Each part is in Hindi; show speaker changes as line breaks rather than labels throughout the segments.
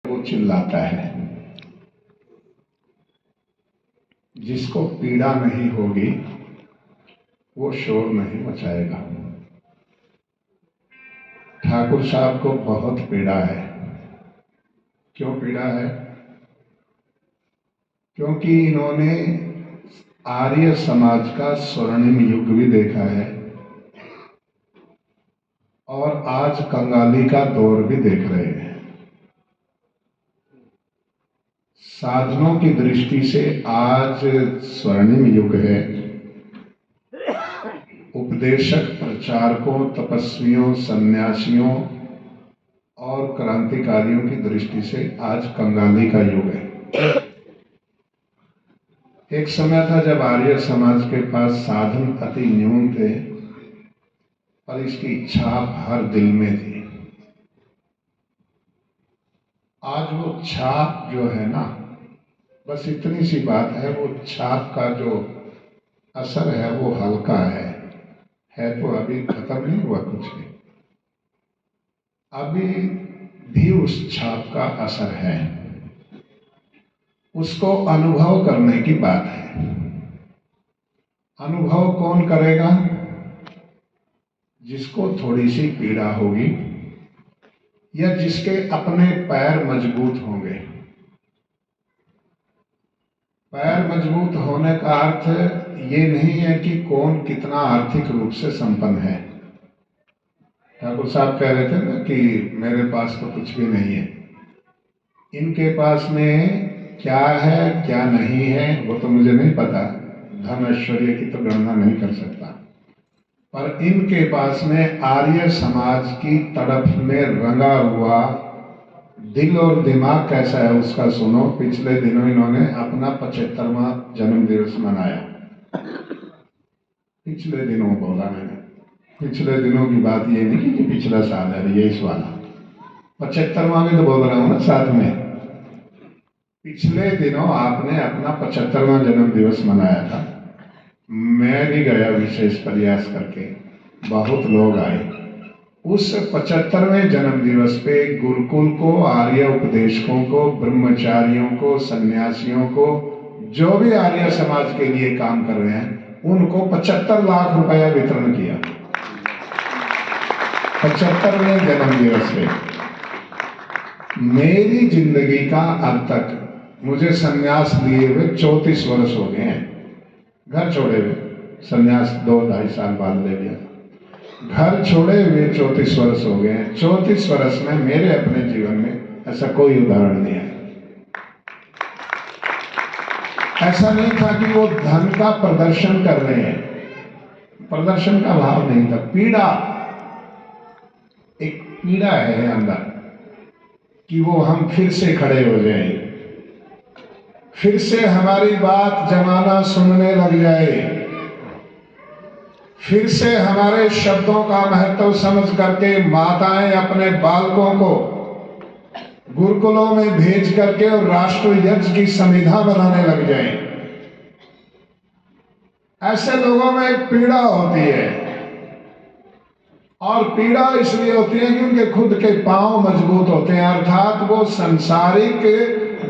वो चिल्लाता है। जिसको पीड़ा नहीं होगी वो शोर नहीं मचाएगा। ठाकुर साहब को बहुत पीड़ा है। क्यों पीड़ा है? क्योंकि इन्होंने आर्य समाज का स्वर्णिम युग भी देखा है और आज कंगाली का दौर भी देख रहे हैं। साधनों की दृष्टि से आज स्वर्णिम युग है। उपदेशक, प्रचारकों, तपस्वियों, सन्यासियों और क्रांतिकारियों की दृष्टि से आज कंगाली का युग है। एक समय था जब आर्य समाज के पास साधन अति न्यून थे और इसकी छाप हर दिल में थी। आज वो छाप जो है ना, बस इतनी सी बात है, वो छाप का जो असर है वो हल्का है तो अभी खत्म नहीं हुआ कुछ भी। अभी भी उस छाप का असर है, उसको अनुभव करने की बात है। अनुभव कौन करेगा? जिसको थोड़ी सी पीड़ा होगी या जिसके अपने पैर मजबूत होंगे। पैर मजबूत होने का अर्थ ये नहीं है कि कौन कितना आर्थिक रूप से संपन्न है। ठाकुर साहब कह रहे थे ना कि मेरे पास तो कुछ भी नहीं है। इनके पास में क्या है क्या नहीं है वो तो मुझे नहीं पता, धन ऐश्वर्य की तो गणना नहीं कर सकता, पर इनके पास में आर्य समाज की तड़प में रंगा हुआ दिल और दिमाग कैसा है उसका सुनो। पिछले दिनों इन्होंने अपना 75वां जन्म दिवस मनाया। पिछले दिनों बोला मैंने, पिछले दिनों की बात ये नहीं कि पिछला साल है, ये इस वाला 75वां भी तो बोल रहा हूं ना साथ में। पिछले दिनों आपने अपना 75वां जन्म दिवस मनाया था। मैं भी गया विशेष प्रयास करके, बहुत लोग आए। उस 75वें जन्म दिवस पे गुरुकुल को, आर्य उपदेशकों को, ब्रह्मचारियों को, सन्यासियों को, जो भी आर्य समाज के लिए काम कर रहे हैं, उनको 75 लाख रुपया वितरण किया 75वें जन्म दिवस पे। मेरी जिंदगी का अब तक, मुझे सन्यास लिए हुए 34 वर्ष हो गए हैं। घर छोड़े हुए सन्यास 2-2.5 साल बाद ले लिया। घर छोड़े हुए 34 वर्ष हो गए हैं। 34 वर्ष में मेरे अपने जीवन में ऐसा कोई उदाहरण नहीं है। ऐसा नहीं था कि वो धन का प्रदर्शन कर रहे हैं, प्रदर्शन का भाव नहीं था। पीड़ा, एक पीड़ा है अंदर कि वो हम फिर से खड़े हो जाएं, फिर से हमारी बात जमाना सुनने लग जाए, फिर से हमारे शब्दों का महत्व समझ करके माताएं अपने बालकों को गुरुकुलों में भेज करके और राष्ट्र यज्ञ की संविधा बनाने लग जाएं। ऐसे लोगों में एक पीड़ा होती है, और पीड़ा इसलिए होती है कि उनके खुद के पांव मजबूत होते हैं, अर्थात वो संसारिक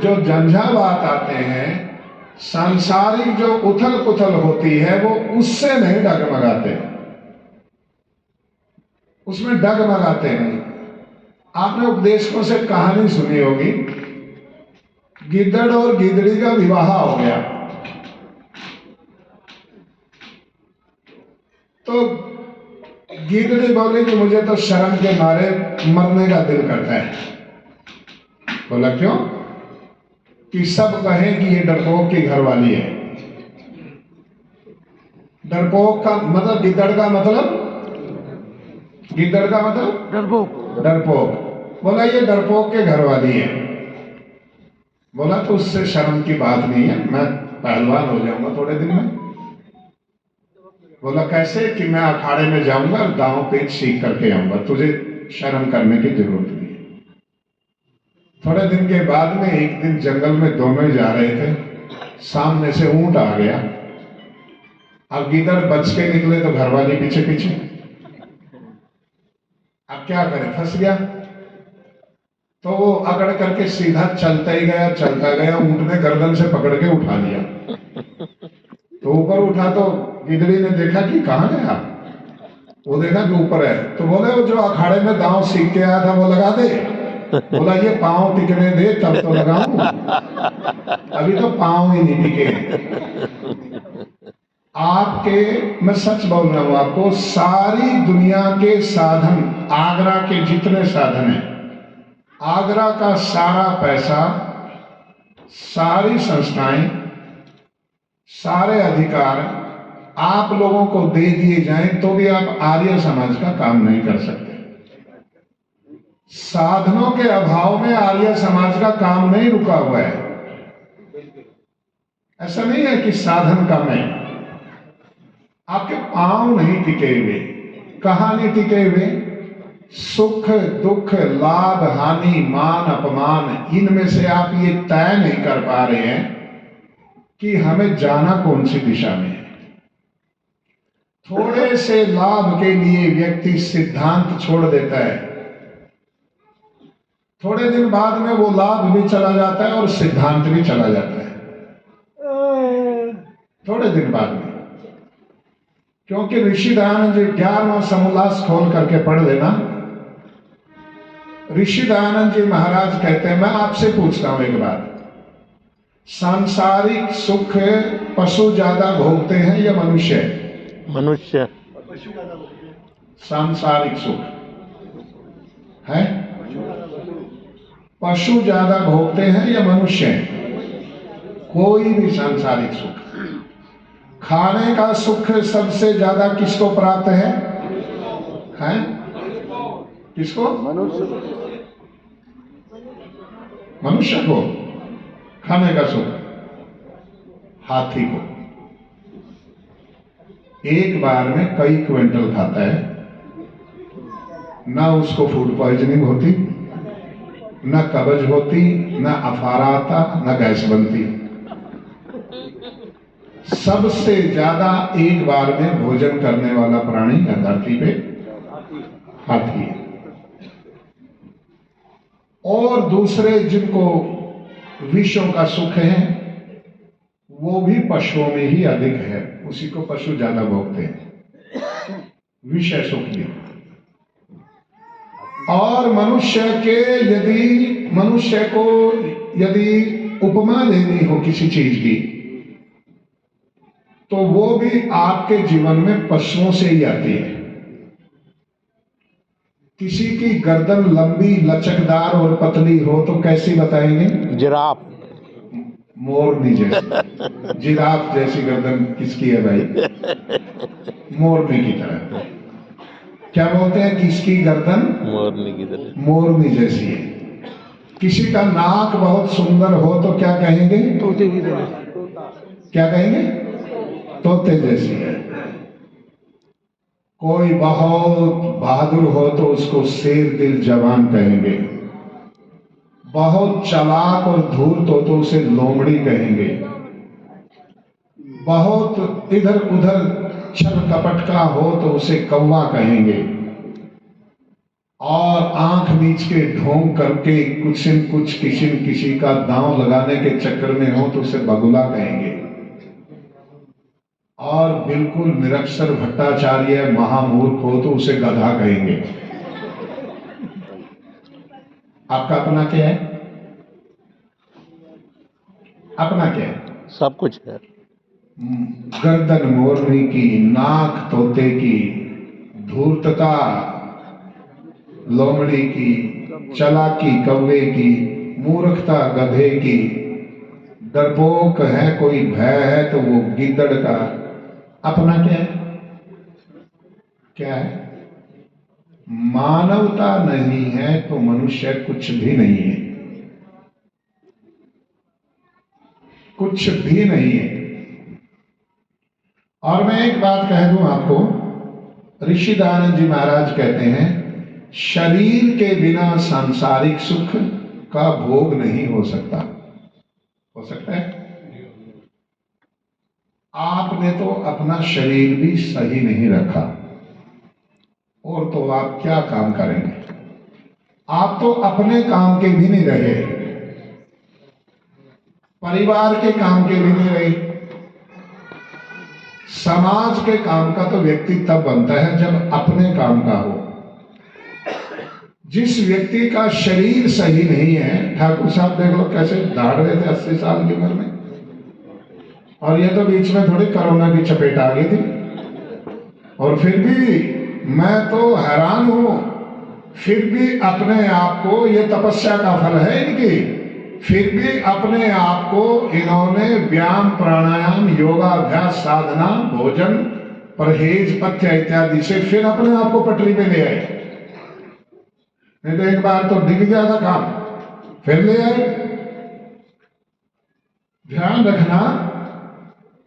जो झंझावात आते हैं, सांसारिक जो उथल पुथल होती है, वो उससे नहीं डगमगाते, उसमें डगमगाते नहीं। आपने उपदेशकों से कहानी सुनी होगी, गिद्दड़ और गिदड़ी का विवाह हो गया तो गिदड़ी बोली कि मुझे तो शर्म के मारे मरने का दिल करता है। बोला क्यों? कि सब कहें कि ये डरपोक की घरवाली है। डरपोक का मतलब, गिद्दड़ का मतलब, गिद्दड़ का मतलब डरपोक। डरपोक बोला ये डरपोक के घरवाली है। बोला तो उससे शर्म की बात नहीं है, मैं पहलवान हो जाऊंगा थोड़े दिन में। बोला कैसे? कि मैं अखाड़े में जाऊंगा और दांव पेच सीख करके आऊंगा, तुझे शर्म करने की जरूरत नहीं है। थोड़े दिन के बाद में एक दिन जंगल में दोनों ही जा रहे थे, सामने से ऊंट आ गया। अब गिद्दड़ बच के निकले तो घरवाली पीछे पीछे। अब क्या करे, फंस गया। तो वो अकड़ करके सीधा चलता ही गया, चलता गया। ऊंट ने गर्दन से पकड़ के उठा लिया। तो ऊपर उठा तो गिदड़ी ने देखा कि कहाँ गया। वो देखा कि ऊपर है। तो बोले वो जो अखाड़े में दांव सीख के आया था वो लगा दे। बोला ये पांव टिकने दे तब तो लगाऊं, अभी तो पांव ही नहीं टिके। आपके, मैं सच बोल रहा हूं आपको, सारी दुनिया के साधन, आगरा के जितने साधन हैं, आगरा का सारा पैसा, सारी संस्थाएं, सारे अधिकार आप लोगों को दे दिए जाएं तो भी आप आर्य समाज का काम नहीं कर सकते। साधनों के अभाव में आर्य समाज का काम नहीं रुका हुआ है। ऐसा नहीं है कि साधन कम है, आपके पांव नहीं टिके हुए। कहां नहीं टिके हुए? सुख दुख, लाभ हानि, मान अपमान, इनमें से आप ये तय नहीं कर पा रहे हैं कि हमें जाना कौन सी दिशा में है। थोड़े से लाभ के लिए व्यक्ति सिद्धांत छोड़ देता है, थोड़े दिन बाद में वो लाभ भी चला जाता है और सिद्धांत भी चला जाता है, थोड़े दिन बाद में। क्योंकि ऋषि दयानंद जी 11वां समोल्लास खोल करके पढ़ लेना। ऋषि दयानंद जी महाराज कहते हैं, मैं आपसे पूछता हूं एक बात, सांसारिक सुख पशु ज्यादा भोगते हैं या मनुष्य?
मनुष्य।
सांसारिक सुख है, पशु ज्यादा भोगते हैं या मनुष्य? कोई भी सांसारिक सुख। खाने का सुख सबसे ज्यादा किसको प्राप्त है? किसको? मनुष्य को खाने का सुख। हाथी को एक बार में कई क्विंटल खाता है, ना उसको फूड पॉइजनिंग होती, ना कब्ज होती, ना अफारा आता, ना गैस बनती। सबसे ज्यादा एक बार में भोजन करने वाला प्राणी या धरती पे हाथी है। और दूसरे जिनको विषयों का सुख है वो भी पशुओं में ही अधिक है, उसी को पशु ज्यादा भोगते हैं, विषय सुख भी। और मनुष्य को यदि उपमा देनी हो किसी चीज की तो वो भी आपके जीवन में पशुओं से ही आती है। किसी की गर्दन लंबी, लचकदार और पतली हो तो कैसी बताएंगे?
जिराफ।
मोरनी जैसी। जिराफ जैसी गर्दन किसकी है भाई? मोरनी की तरह। क्या बोलते हैं? किसकी गर्दन?
मोरनी की तरह।
मोरनी जैसी है। किसी का नाक बहुत सुंदर हो तो क्या कहेंगे?
तोते की तरह।
क्या कहेंगे? तोते जैसी है। कोई बहुत बहादुर हो तो उसको शेर दिल जवान कहेंगे। बहुत चालाक और धूर्त हो तो उसे लोमड़ी कहेंगे। बहुत इधर उधर छल कपट का हो तो उसे कौवा कहेंगे। और आंख बीच के ढोंग करके कुछ न कुछ किसी का दांव लगाने के चक्कर में हो तो उसे बगुला कहेंगे। और बिल्कुल निरक्षर भट्टाचार्य महामूर्ख हो तो उसे गधा कहेंगे। आपका अपना क्या है? अपना क्या है?
सब कुछ है।
गर्दन मोरनी की, नाक तोते की, धूर्तता लोमड़ी की, चालाकी कौवे की, मूर्खता गधे की, डरपोक है कोई भय है तो वो गिद्दड़ का। अपना क्या है? क्या है? मानवता नहीं है तो मनुष्य कुछ भी नहीं है, कुछ भी नहीं है। और मैं एक बात कह दूं आपको, ऋषि दयानंद जी महाराज कहते हैं शरीर के बिना सांसारिक सुख का भोग नहीं हो सकता। हो सकता है? आपने तो अपना शरीर भी सही नहीं रखा और तो आप क्या काम करेंगे? आप तो अपने काम के भी नहीं रहे, परिवार के काम के भी नहीं रहे, समाज के काम का तो व्यक्ति तब बनता है जब अपने काम का हो। जिस व्यक्ति का शरीर सही नहीं है, ठाकुर साहब देख लो कैसे दाढ़ रहे थे 80 साल की उम्र में, और ये तो बीच में थोड़ी कोरोना की चपेट आ गई थी, और फिर भी मैं तो हैरान हूं, फिर भी अपने आप को, ये तपस्या का फल है इनकी, फिर भी अपने आप को इन्होंने व्यायाम, प्राणायाम, योगाभ्यास, साधना, भोजन, परहेज, पथ्य इत्यादि से फिर अपने आप को पटरी पे ले आए। नहीं तो एक बार तो दिख गया था काम, फिर ले आए। ध्यान रखना,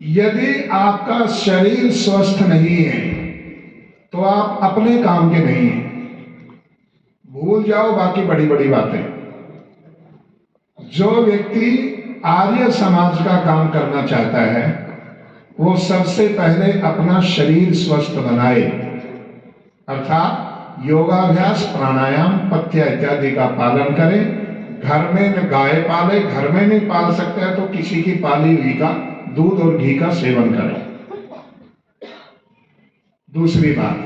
यदि आपका शरीर स्वस्थ नहीं है तो आप अपने काम के नहीं हैं। भूल जाओ बाकी बड़ी बड़ी बातें। जो व्यक्ति आर्य समाज का काम करना चाहता है वो सबसे पहले अपना शरीर स्वस्थ बनाए, अर्थात योगाभ्यास, प्राणायाम, पथ्य इत्यादि का पालन करें। घर में न गाय पाले, घर में नहीं पाल सकते हैं तो किसी की पाली हुई का दूध और घी का सेवन करें। दूसरी बात,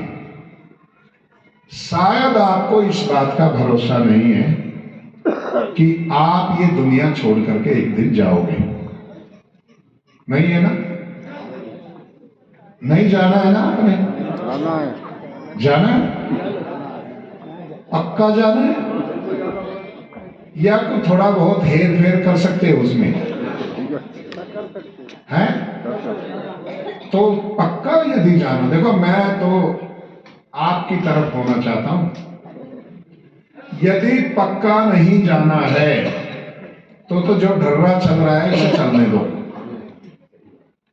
शायद आपको इस बात का भरोसा नहीं है कि आप ये दुनिया छोड़ करके एक दिन जाओगे। नहीं है ना? नहीं जाना है ना आपने? जाना है? पक्का जाना है? या कुछ थोड़ा बहुत हेर फेर कर सकते हो उसमें? है? तो पक्का यदि जाना, देखो मैं तो आपकी तरफ होना चाहता हूं। यदि पक्का नहीं जाना है तो जो ढर्रा चल रहा है इसे चलने दो,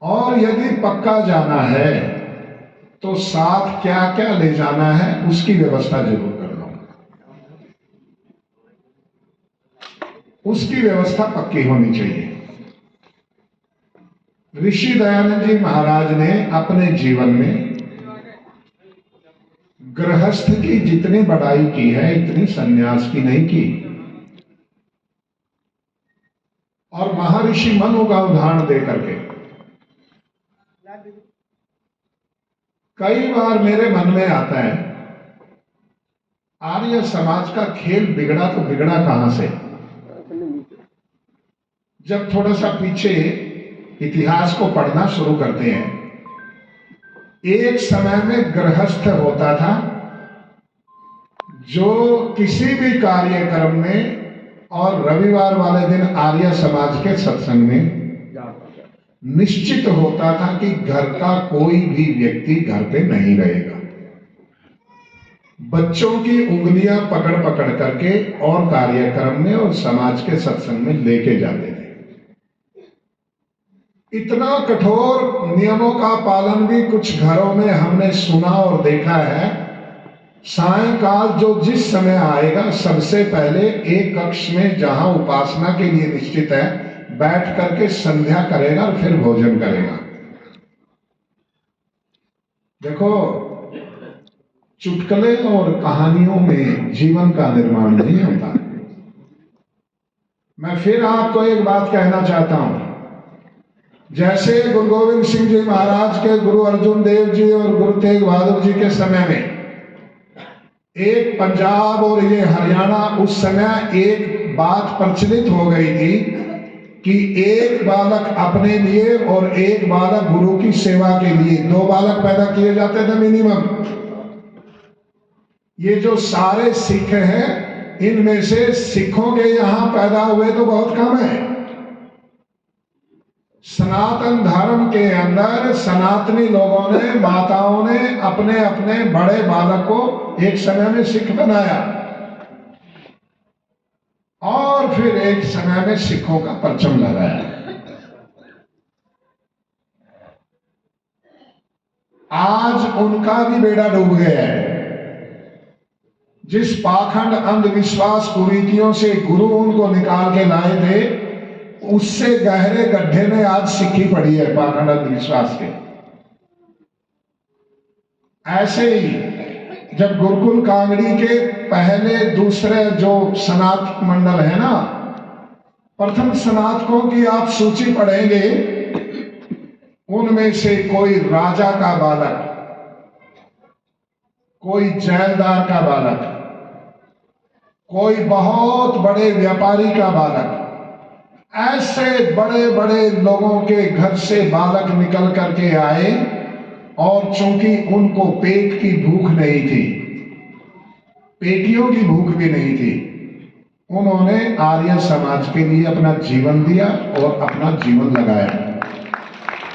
और यदि पक्का जाना है तो साथ क्या क्या ले जाना है उसकी व्यवस्था जरूर कर लो। उसकी व्यवस्था पक्की होनी चाहिए। ऋषि दयानंद जी महाराज ने अपने जीवन में गृहस्थ की जितनी बड़ाई की है इतनी सन्यास की नहीं की। और महर्षि मनु का उदाहरण दे करके कई बार मेरे मन में आता है, आर्य समाज का खेल बिगड़ा तो बिगड़ा कहां से? जब थोड़ा सा पीछे इतिहास को पढ़ना शुरू करते हैं, एक समय में गृहस्थ होता था जो किसी भी कार्यक्रम में और रविवार वाले दिन आर्य समाज के सत्संग में निश्चित होता था कि घर का कोई भी व्यक्ति घर पे नहीं रहेगा। बच्चों की उंगलियां पकड़ पकड़ करके और कार्यक्रम में और समाज के सत्संग में लेके जाते थे। इतना कठोर नियमों का पालन भी कुछ घरों में हमने सुना और देखा है। सायंकाल जो जिस समय आएगा सबसे पहले एक कक्ष में जहां उपासना के लिए निश्चित है बैठ करके संध्या करेगा और फिर भोजन करेगा। देखो, चुटकुले और कहानियों में जीवन का निर्माण नहीं होता। मैं फिर आपको एक बात कहना चाहता हूं, जैसे गुरु गोविंद सिंह जी महाराज के गुरु अर्जुन देव जी और गुरु तेग बहादुर जी के समय में एक पंजाब और ये हरियाणा, उस समय एक बात प्रचलित हो गई थी कि एक बालक अपने लिए और एक बालक गुरु की सेवा के लिए, 2 बालक पैदा किए जाते थे मिनिमम। ये जो सारे सिख हैं इनमें से सिखों के यहां पैदा हुए तो बहुत कम है। सनातन धर्म के अंदर सनातनी लोगों ने, माताओं ने अपने अपने बड़े बालक को एक समय में सिख बनाया और फिर एक समय में सिखों का परचम लगाया। आज उनका भी बेड़ा डूब गया है। जिस पाखंड, अंधविश्वास, कुरीतियों से गुरु उनको निकाल के लाए थे, उससे गहरे गड्ढे में आज सिक्की पड़ी है पाखंड अंधविश्वास के। ऐसे ही जब गुरुकुल कांगड़ी के पहले दूसरे जो स्नातक मंडल है ना, प्रथम स्नातकों की आप सूची पढ़ेंगे, उनमें से कोई राजा का बालक, कोई जैलदार का बालक, कोई बहुत बड़े व्यापारी का बालक, ऐसे बड़े बड़े लोगों के घर से बालक निकल करके आए। और चूंकि उनको पेट की भूख नहीं थी, पेटियों की भूख भी नहीं थी, उन्होंने आर्य समाज के लिए अपना जीवन दिया और अपना जीवन लगाया।